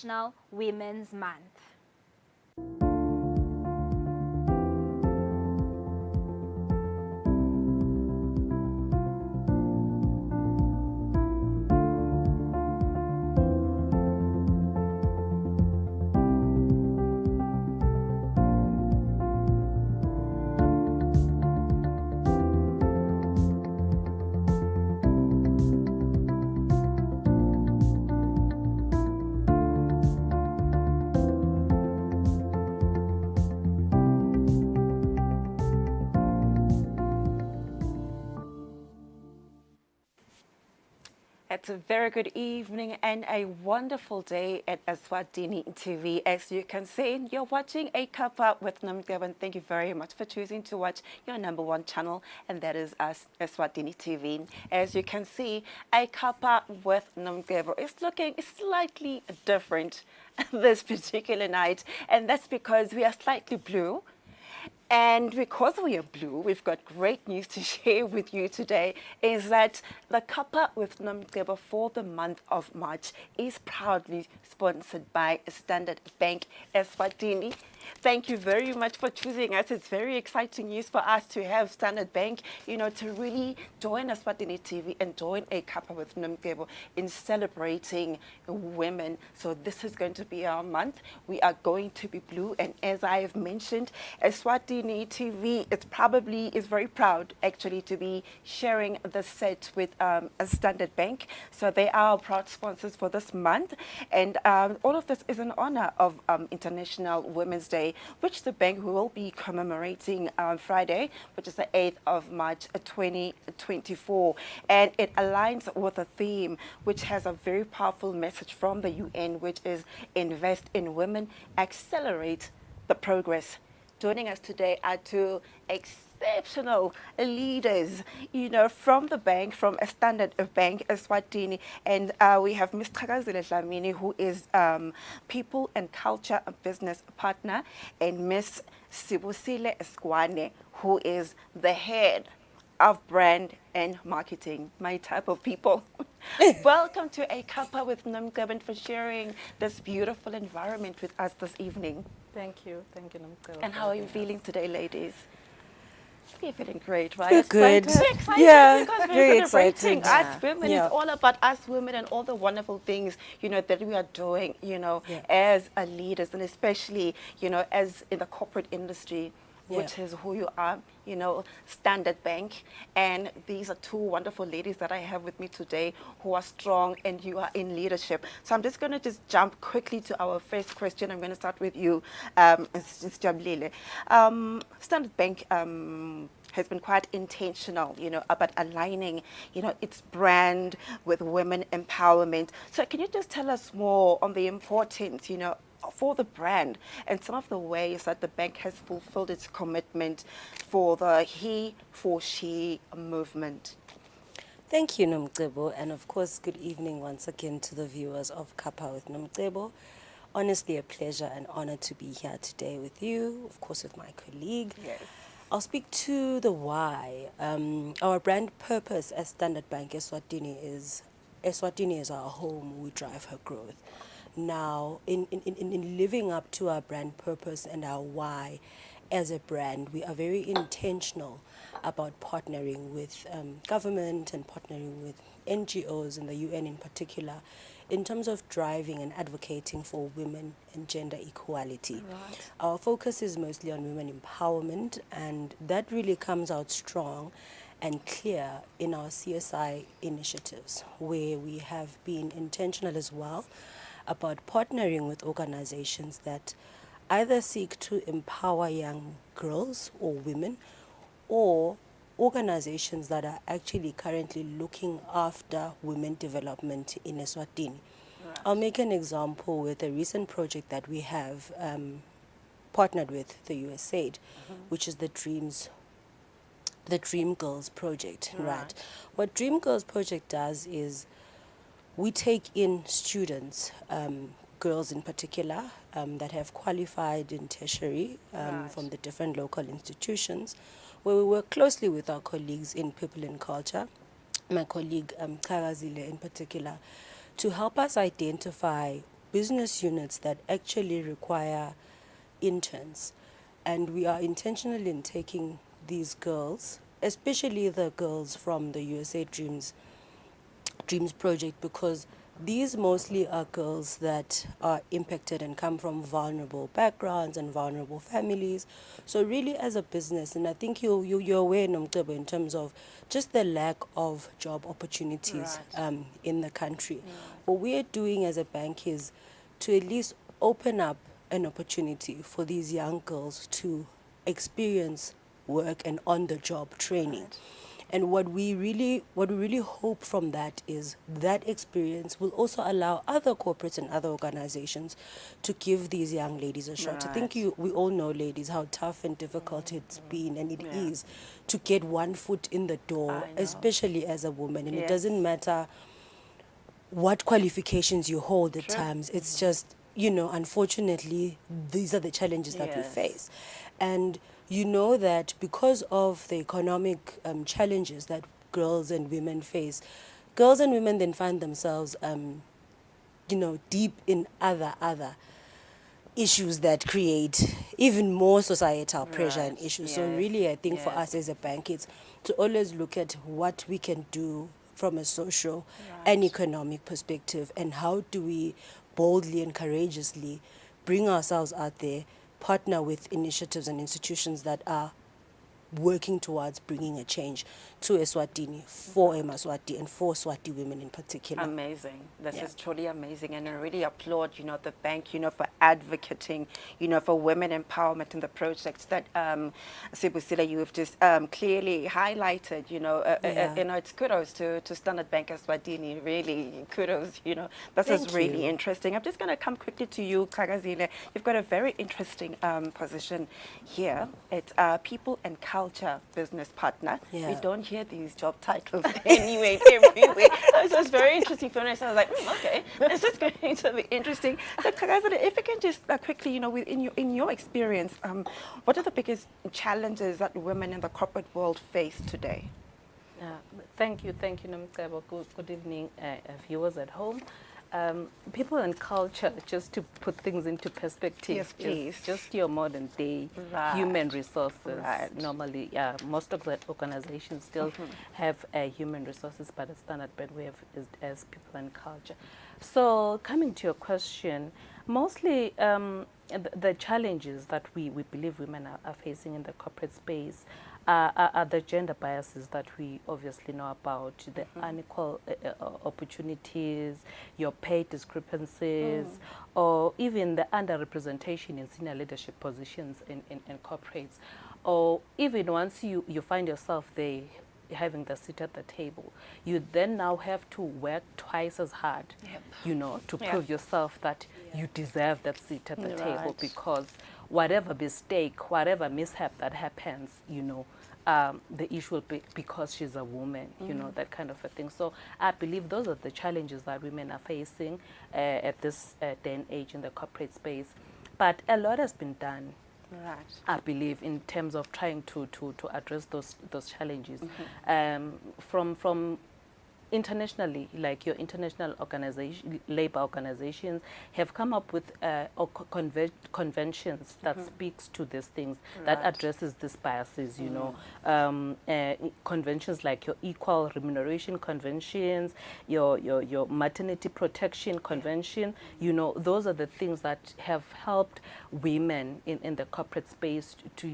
International Women's Month. It's a very good evening and a wonderful day at Eswatini TV. As you can see, you're watching a Cuppa with Nomcebo, and thank you very much for choosing to watch your #1 channel, and that is us, Eswatini TV. As you can see, a Cuppa with Nomcebo is looking slightly different this particular night, and that's because we are slightly blue. And because we are blue, we've got great news to share with you today, is that the Cuppa with Nomcebo for the month of March is proudly sponsored by Standard Bank Eswatini. Thank you very much for choosing us. It's very exciting news for us to have Standard Bank, to really join Eswatini TV and join a Cuppa with Nomcebo in celebrating women. So this is going to be our month. We are going to be blue, and as I have mentioned, Eswatini TV is very proud actually to be sharing the set with a Standard Bank. So they are our proud sponsors for this month, and all of this is in honor of International Women's Day, which the bank will be commemorating on Friday, which is the 8th of March 2024. And it aligns with a theme which has a very powerful message from the UN, which is invest in women, accelerate the progress. Joining us today are two exceptional leaders, from the bank, from a Standard Bank Eswatini, and we have Ms. Chakazile Dlamini, who is People and Culture Business Partner, and Ms. Sibusile Skwane, who is the head of brand and marketing, my type of people. Welcome to a Cuppa with Nomcebo for sharing this beautiful environment with us this evening. Thank you, Nomcebo. And how are you feeling today, ladies? You're feeling great, right? We're good. Excited Yeah, because we're very celebrating excited. us women. Yeah. It's all about us women and all the wonderful things, that we are doing, as a leaders, and especially, as in the corporate industry, which is who you are, Standard Bank. And these are two wonderful ladies that I have with me today who are strong, and you are in leadership. So I'm just going to just jump quickly to our first question. I'm going to start with you, Ms. Jablile. Standard Bank has been quite intentional, about aligning, its brand with women empowerment. So can you just tell us more on the importance, for the brand and some of the ways that the bank has fulfilled its commitment for the he for she movement? Thank you, Nomcebo, and of course, good evening once again to the viewers of Cuppa with Nomcebo. Honestly, a pleasure and honor to be here today with you, of course, with my colleague. Yes. I'll speak to the why. Our brand purpose as Standard Bank Eswatini is our home, we drive her growth. Now, in living up to our brand purpose and our why as a brand, we are very intentional about partnering with government and partnering with NGOs and the UN in particular in terms of driving and advocating for women and gender equality. Right. Our focus is mostly on women empowerment, and that really comes out strong and clear in our CSI initiatives, where we have been intentional as well about partnering with organizations that either seek to empower young girls or women, or organizations that are actually currently looking after women development in Eswatini. Right. I'll make an example with a recent project that we have partnered with the USAID, which is the Dream Girls project. Right. What Dream Girls project does is we take in students, girls in particular, that have qualified in tertiary from the different local institutions, where we work closely with our colleagues in People and Culture, my colleague Chakazile in particular, to help us identify business units that actually require interns. And we are intentional in taking these girls, especially the girls from the USA Dreams Project, because these mostly are girls that are impacted and come from vulnerable backgrounds and vulnerable families. So really as a business, and I think you're aware, Nomcebo, in terms of just the lack of job opportunities in the country. What we're doing as a bank is to at least open up an opportunity for these young girls to experience work and on-the-job training. And what we really hope from that is that experience will also allow other corporates and other organizations to give these young ladies a shot. I think we all know, ladies, how tough and difficult it's been, and it is, to get one foot in the door, especially as a woman. And it doesn't matter what qualifications you hold at times. It's just, unfortunately, these are the challenges that we face. And you know that because of the economic challenges that girls and women face, girls and women then find themselves, deep in other issues that create even more societal pressure and issues. So really, I think for us as a bank, it's to always look at what we can do from a social and economic perspective, and how do we boldly and courageously bring ourselves out there, partner with initiatives and institutions that are working towards bringing a change to Eswatini, for Emaswati, and for Swati women in particular. Amazing. This is truly amazing, and I really applaud, the bank, for advocating, for women empowerment in the projects that Sibusile, you have just clearly highlighted, it's kudos to Standard Bank Eswatini, really kudos, this is really interesting. I'm just going to come quickly to you, Kagazile. You've got a very interesting position here. It's People and Culture Business Partner. We don't hear these job titles anyway, everywhere. It was very interesting for me. So I was like, okay, this is going to be interesting. So, Kagazile, if you can just quickly, in your experience, what are the biggest challenges that women in the corporate world face today? Thank you, Nomcebo. Good evening, viewers at home. People and culture, just to put things into perspective, yes, please. Just your modern day human resources. Normally, most of the organizations still have human resources, but at Standard Bank we have as people and culture. So coming to your question, mostly the challenges that we believe women are facing in the corporate space are the gender biases that we obviously know about, the unequal opportunities, your pay discrepancies, or even the underrepresentation in senior leadership positions in corporates. Or even once you find yourself there having the seat at the table, you then now have to work twice as hard, to prove yourself that you deserve that seat at the table, because whatever mistake, whatever mishap that happens, the issue will be because she's a woman, that kind of a thing. So I believe those are the challenges that women are facing at this day and age in the corporate space. But a lot has been done, I believe, in terms of trying to address those challenges. From internationally, like your international labor organizations have come up with conventions that speaks to these things, that addresses these biases, conventions like your equal remuneration conventions, your maternity protection convention, those are the things that have helped women in the corporate space to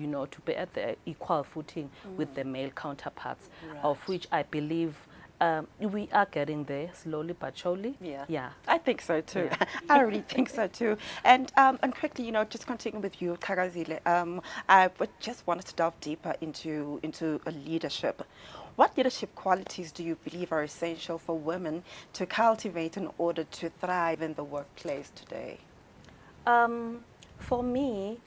be at the equal footing with their male counterparts, of which I believe we are getting there slowly but surely. Yeah, I think so too. I really think so too. And quickly, just continuing with you, Kagazile, I just wanted to delve deeper into leadership. What leadership qualities do you believe are essential for women to cultivate in order to thrive in the workplace today? For me,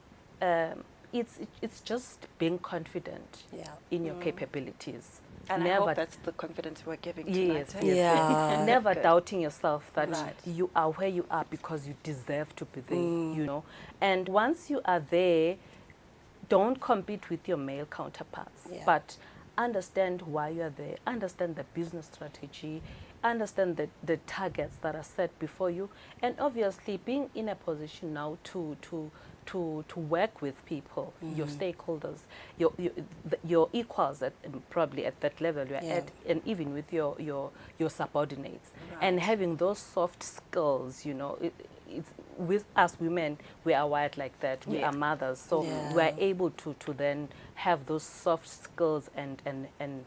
it's just being confident in your capabilities. And I hope that's the confidence we're giving tonight. Yes. Never doubting yourself that you are where you are because you deserve to be there, And once you are there, don't compete with your male counterparts, but understand why you are there, understand the business strategy, understand the targets that are set before you, and obviously being in a position now to work with people, your stakeholders, your equals at probably at that level you're at, and even with your subordinates, and having those soft skills, you know, it's with us women, we are wired like that. We are mothers, so we are able to then have those soft skills and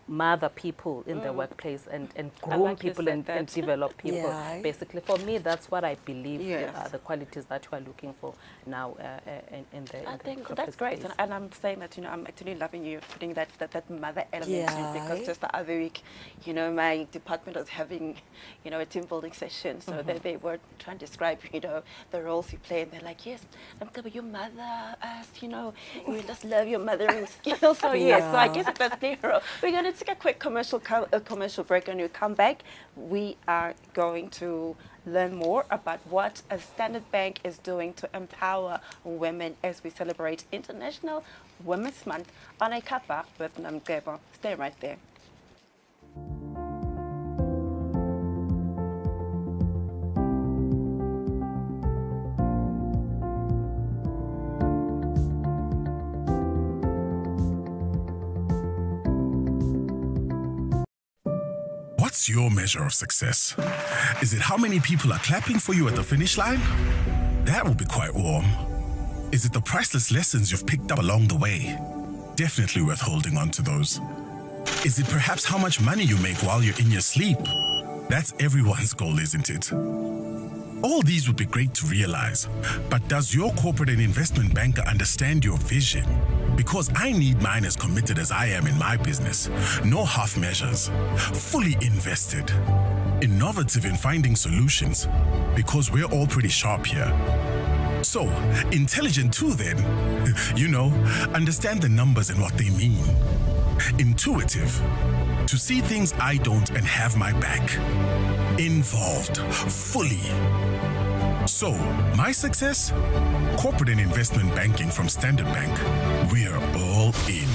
mother people in the workplace and groom like you people said and develop people. Yeah. Basically, for me, that's what I believe Yes. are the qualities that you are looking for now in the I the think corporate that's great, space. and I'm saying that, you know, I'm actually loving you putting that mother element in, Yeah. because just the other week, you know, my department was having, you know, a team building session, so they were trying to describe, you know, the roles you play, and they're like, yes, Nomcebo, you mother us, you know, you just love your mothering skills. So yes, so I guess it does play a role. We're going to take a quick commercial break, and when we come back, we are going to learn more about what a Standard Bank is doing to empower women as we celebrate International Women's Month on a Cuppa with Nomcebo. Stay right there. What's your measure of success? Is it how many people are clapping for you at the finish line? That will be quite warm. Is it the priceless lessons you've picked up along the way? Definitely worth holding on to those. Is it perhaps how much money you make while you're in your sleep? That's everyone's goal, isn't it? All these would be great to realize, but does your corporate and investment banker understand your vision? Because I need mine as committed as I am in my business. No half measures. Fully invested. Innovative in finding solutions, because we're all pretty sharp here. So, intelligent too then. You know, understand the numbers and what they mean. Intuitive. To see things I don't and have my back. Involved. Fully. So, my success? Corporate and investment banking from Standard Bank. We're all in.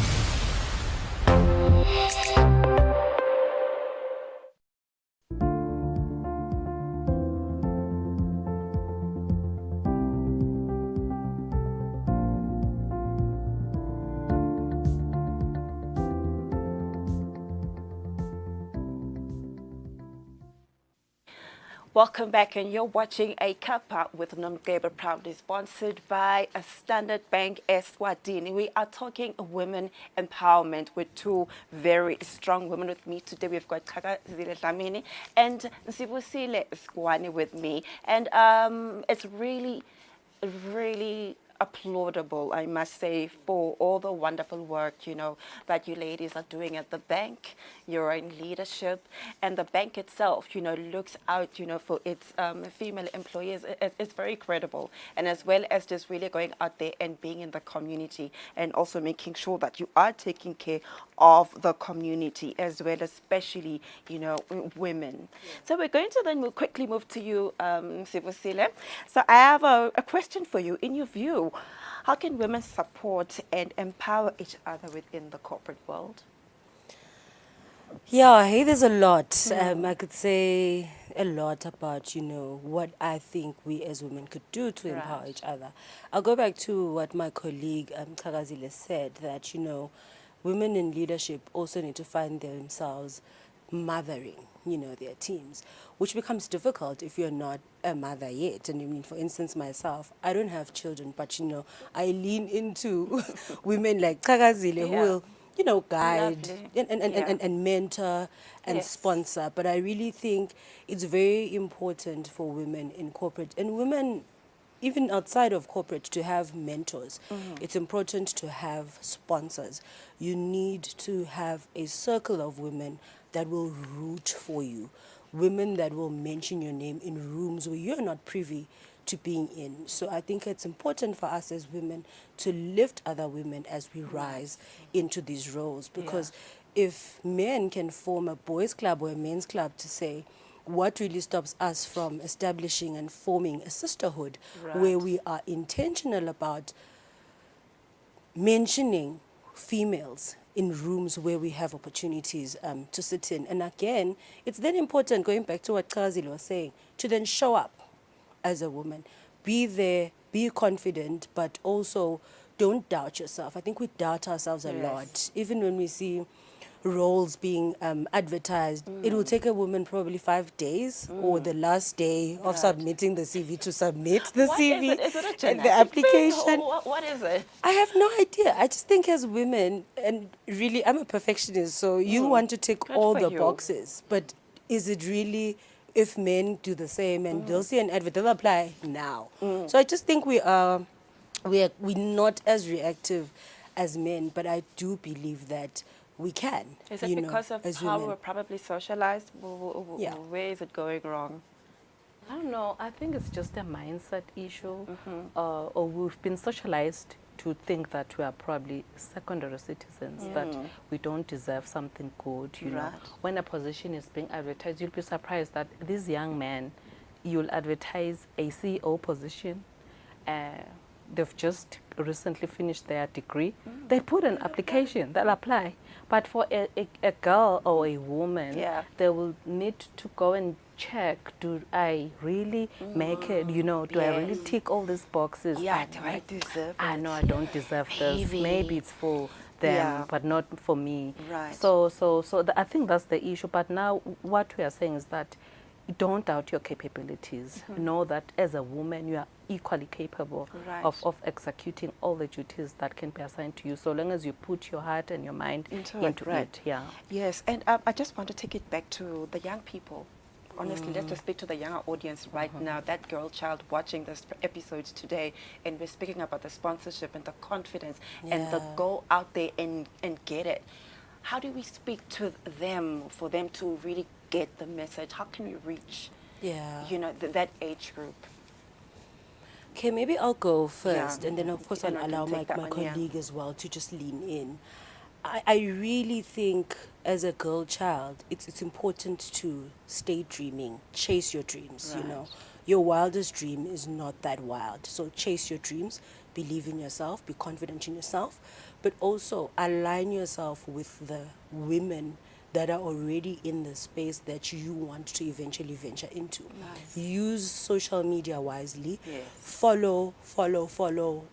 Welcome back, and you're watching A Cuppa with Nomcebo, proudly sponsored by a Standard Bank Eswatini. We are talking women empowerment with two very strong women with me today. We've got Kaka Zile Dlamini and Nsibusile Skwani with me. And it's really applaudable, I must say, for all the wonderful work, you know, that you ladies are doing at the bank. You're in leadership, and the bank itself, you know, looks out, you know, for its female employees. It's very credible, and as well as just really going out there and being in the community, and also making sure that you are taking care of the community as well, especially, you know, women. So we're going to then quickly move to you, Sibusile. So I have a question for you. In your view, how can women support and empower each other within the corporate world? Yeah, hey, there's a lot. I could say a lot about, you know, what I think we as women could do to empower Right. each other. I'll go back to what my colleague Tagazile said, that, you know, women in leadership also need to find themselves mothering, you know, their teams, which becomes difficult if you're not a mother yet. And I mean, for instance, myself, I don't have children, but, you know, I lean into women like Tagazile who Yeah. will, you know, guide Lovely. and mentor and Yes. sponsor. But I really think it's very important for women in corporate and women even outside of corporate to have mentors. It's important to have sponsors. You need to have a circle of women that will root for you, women that will mention your name in rooms where you're not privy to being in. So I think it's important for us as women to lift other women as we rise into these roles, because if men can form a boys' club or a men's club to say, what really stops us from establishing and forming a sisterhood where we are intentional about mentioning females in rooms where we have opportunities to sit in. And again, it's then important, going back to what Kazil was saying, to then show up as a woman. Be there, be confident, but also don't doubt yourself. I think we doubt ourselves a lot. Even when we see roles being advertised, it will take a woman probably 5 days or the last day of submitting the CV to submit the CV. Is it a and genetic the application. thing? What is it? I have no idea. I just think as women, and really I'm a perfectionist, so you want to tick all for the you. boxes, but is it really, if men do the same and they'll see an advert, they'll apply now. So I just think we're not as reactive as men, but I do believe that we can. Is it because of as how women. we're probably socialized? Yeah. Where is it going wrong? I don't know. I think it's just a mindset issue, or we've been socialized to think that we are probably secondary citizens, that we don't deserve something good. You know, Right. when a position is being advertised, you'll be surprised that this young man, you'll advertise a CEO position. They've just recently finished their degree. They put an application, they'll apply. But for a girl or a woman, they will need to go and check, do I really make it? You know, do I really tick all these boxes? Yeah, do I deserve I it? know I don't deserve this. Heavy. Maybe it's for them, Yeah. but not for me. Right. So I think that's the issue. But now what we are saying is that don't doubt your capabilities. Know that as a woman, you are equally capable Right. of executing all the duties that can be assigned to you, so long as you put your heart and your mind Into into it, right. it. Yeah. Yes, and I just want to take it back to the young people. Honestly, let's just speak to the younger audience right now, that girl child watching this episodes today, and we're speaking about the sponsorship and the confidence and the Yeah. go out there and get it. How do we speak to them for them to really get the message? How can we reach, Yeah. you know, that age group? Okay, maybe I'll go first, Yeah. and then of course And I'll I can allow my take that one, yeah. colleague as well to just lean in. I really think as a girl child, it's important to stay dreaming, chase your dreams, you know. Your wildest dream is not that wild. So chase your dreams, believe in yourself, be confident in yourself, but also align yourself with the women that are already in the space that you want to eventually venture into. Use social media wisely. Yes. Follow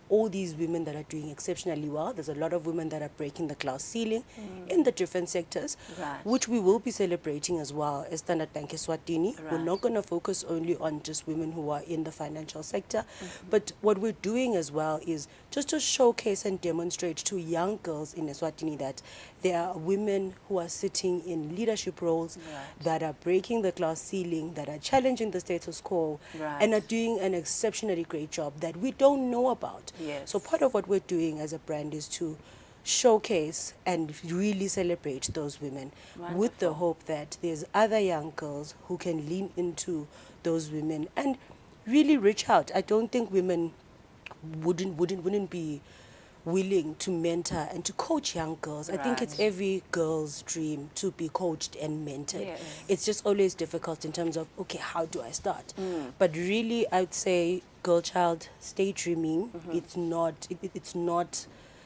all these women that are doing exceptionally well. There's a lot of women that are breaking the glass ceiling in the different sectors, Right. which we will be celebrating as well as Standard Bank Eswatini. We're Right. not going to focus only on just women who are in the financial sector, but what we're doing as well is just to showcase and demonstrate to young girls in Eswatini that there are women who are sitting in leadership roles, that are breaking the glass ceiling, that are challenging the status quo, Right. and are doing an exceptionally great job that we don't know about. Yes. So part of what we're doing as a brand is to showcase and really celebrate those women, with the hope that there's other young girls who can lean into those women and really reach out. I don't think women wouldn't be willing to mentor and to coach young girls. I think it's Right. every girl's dream to be coached and mentored. Yes. It's just always difficult in terms of, okay, how do I start? But really, I would say, girl child, stay dreaming. It's not,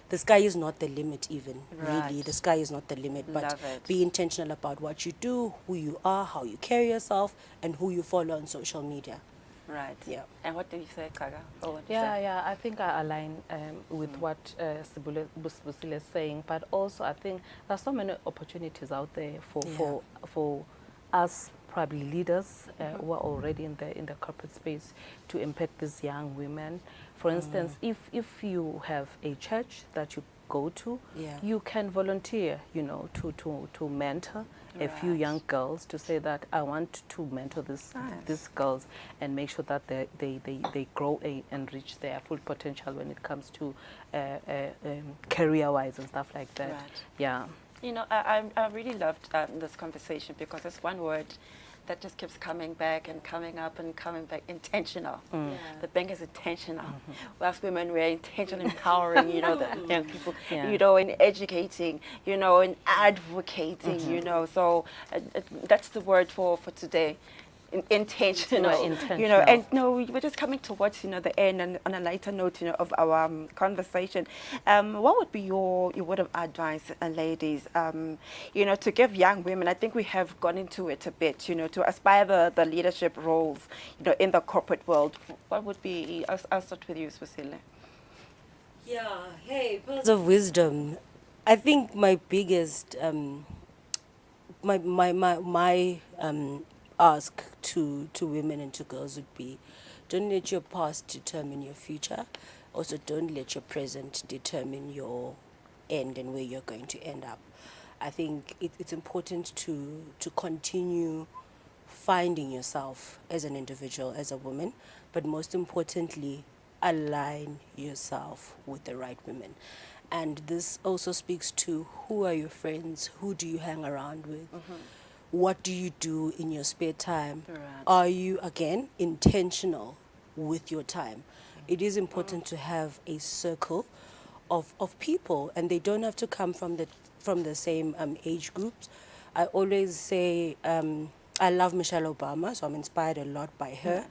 the sky is not the limit even, really. Right. The sky is not the limit, but Love it. be intentional about what you do, who you are, how you carry yourself, and who you follow on social media. Right. Yeah. And what do you say, Kaga? Or what do you Yeah, say? yeah. I think I align with what Sibule is saying, but also I think there's so many opportunities out there for us, probably leaders who are already in the corporate space, to impact these young women. For instance, if you have a church that you go to, Yeah. you can volunteer, you know, to mentor a few young girls, to say that I want to mentor these girls and make sure that they grow and reach their full potential when it comes to career-wise and stuff like that. Right. Yeah. You know, I really loved this conversation because it's one word that just keeps coming back and coming up and coming back. Intentional. The bank is intentional. Us women, we're intentional, empowering, you know, the young people, you know, in educating, you know, in advocating, you know. So that's the word for today. intentional, you know. And no, we're just coming towards, you know, the end, and on a lighter note, you know, of our conversation. What would be your word of advice, ladies, you know, to give young women? I think we have gone into it a bit, you know, to aspire the leadership roles, you know, in the corporate world. What would be? I'll start with you, Swasile. Yeah, hey, pearls of wisdom. I think my biggest, my ask to women and to girls would be, don't let your past determine your future. Also, don't let your present determine your end and where you're going to end up. I think it's important to continue finding yourself as an individual, as a woman, but most importantly, align yourself with the right women. And this also speaks to, who are your friends, who do you hang around with, what do you do in your spare time, are you, again, intentional with your time. It is important to have a circle of people, and they don't have to come from the same age groups. I always say, I love Michelle Obama, so I'm inspired a lot by her.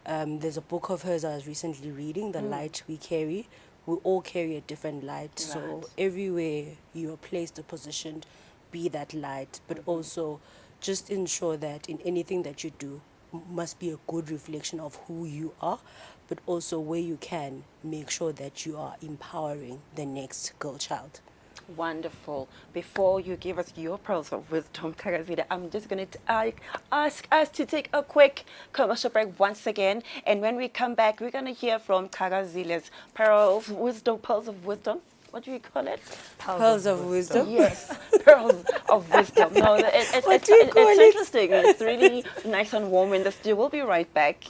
There's a book of hers I was recently reading, The Light We Carry. We all carry a different light, so everywhere you are placed or positioned, be that light, but also just ensure that in anything that you do must be a good reflection of who you are, but also where you can make sure that you are empowering the next girl child. Wonderful. Before you give us your pearls of wisdom, Thakazile, I'm just going to ask us to take a quick commercial break once again. And when we come back, we're going to hear from Thakazile's pearls of wisdom. What do you call it? Pearls of wisdom? Yes, pearls of wisdom. No, it's interesting. It's really nice and warm in the studio. We'll be right back.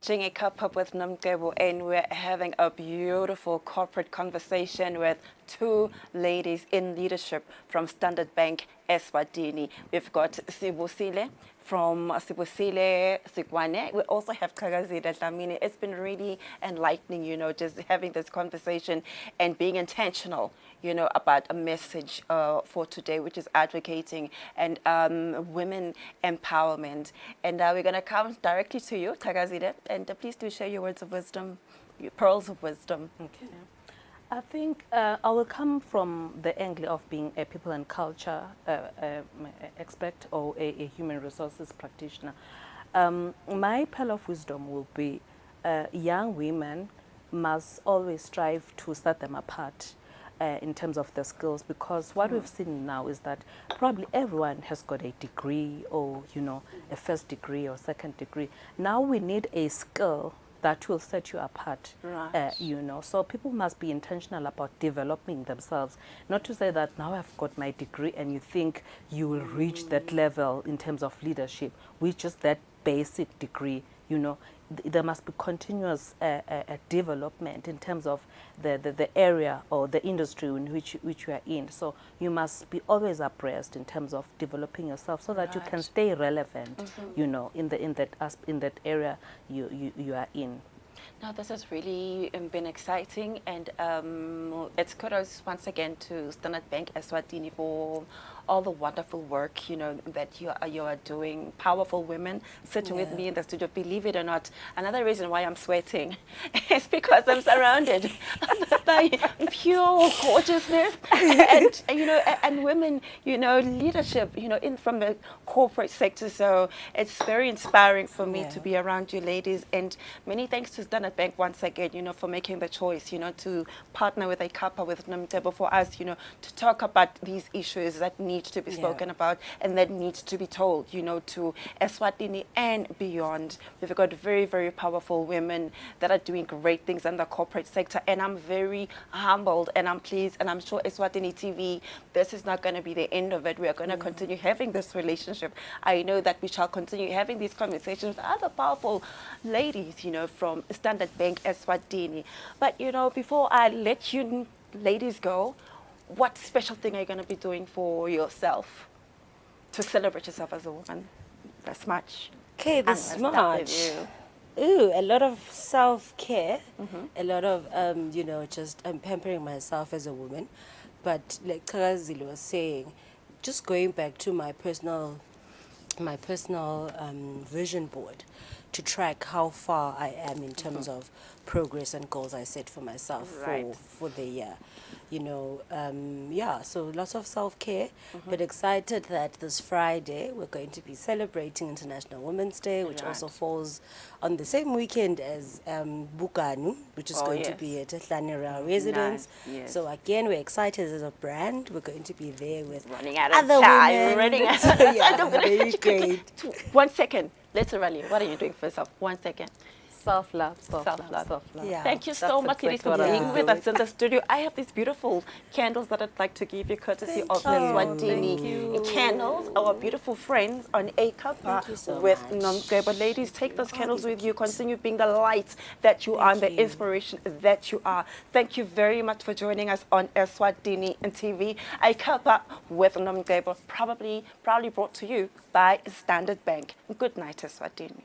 A Cuppa with Nomcebo, and we're having a beautiful corporate conversation with two ladies in leadership from Standard Bank Eswatini. We've got Sibusile from Sibusile Sikwane. We also have Thakazile Dlamini. It's been really enlightening, you know, just having this conversation and being intentional, you know, about a message for today, which is advocating and women empowerment. And we're going to come directly to you, Thakazile, and please do share your words of wisdom, your pearls of wisdom. Okay. I think I will come from the angle of being a people and culture expert or a human resources practitioner. My pearl of wisdom will be young women must always strive to set them apart in terms of their skills, because what we've seen now is that probably everyone has got a degree or, you know, a first degree or second degree. Now we need a skill that will set you apart, you know. So people must be intentional about developing themselves. Not to say that now I've got my degree and you think you will reach that level in terms of leadership with just that basic degree, you know. There must be continuous development in terms of the area or the industry in which you are in. So you must be always abreast in terms of developing yourself so that you can stay relevant, you know, in that area you are in. No, this has really been exciting, and it's kudos once again to Standard Bank Eswatini for all the wonderful work, you know, that you are doing. Powerful women sitting with me in the studio. Believe it or not, another reason why I'm sweating is because I'm surrounded by pure gorgeousness and you know, and women, you know, leadership, you know, in from the corporate sector. So it's very inspiring for me to be around you ladies, and many thanks to Standard Bank once again, you know, for making the choice, you know, to partner with a Cuppa, with Nomcebo, for us, you know, to talk about these issues that need to be spoken about and that needs to be told, you know, to Eswatini and beyond. We've got very, very powerful women that are doing great things in the corporate sector, and I'm very humbled and I'm pleased, and I'm sure Eswatini TV, this is not going to be the end of it. We are going to continue having this relationship. I know that we shall continue having these conversations with other powerful ladies, you know, from Standard Bank Eswatini. But, you know, before I let you ladies go, what special thing are you going to be doing for yourself to celebrate yourself as a woman this much? Okay, I'm this gonna start much. with Ooh, a lot of self-care, a lot of, you know, just pampering myself as a woman. But like Kagazili was saying, just going back to my personal vision board to track how far I am in terms of progress and goals I set for myself for the year. You know, yeah, so lots of self-care, but excited that this Friday we're going to be celebrating International Women's Day, which also falls on the same weekend as Bukanu, which is going to be at Tlanera residence. So again, we're excited as a brand. We're going to be there with running out other of time. women. Running out of time. Yeah, I'm gonna very hit you quickly. great. 1 second. Literally, what are you doing for yourself? 1 second. Self-love, self-love, Self-love. self-love. Yeah. Thank you That's so much, ladies, for exactly what being I'm with doing. us in the studio. I have these beautiful candles that I'd like to give you, courtesy of the Swatini candles, our beautiful friends on a Cuppa Thank you so with much. Nomcebo. Ladies, take those candles with you. Continue being the light that you are and the inspiration that you are. Thank you very much for joining us on Eswatini TV. A Cuppa with Nomcebo, proudly brought to you by Standard Bank. Good night, Eswatini.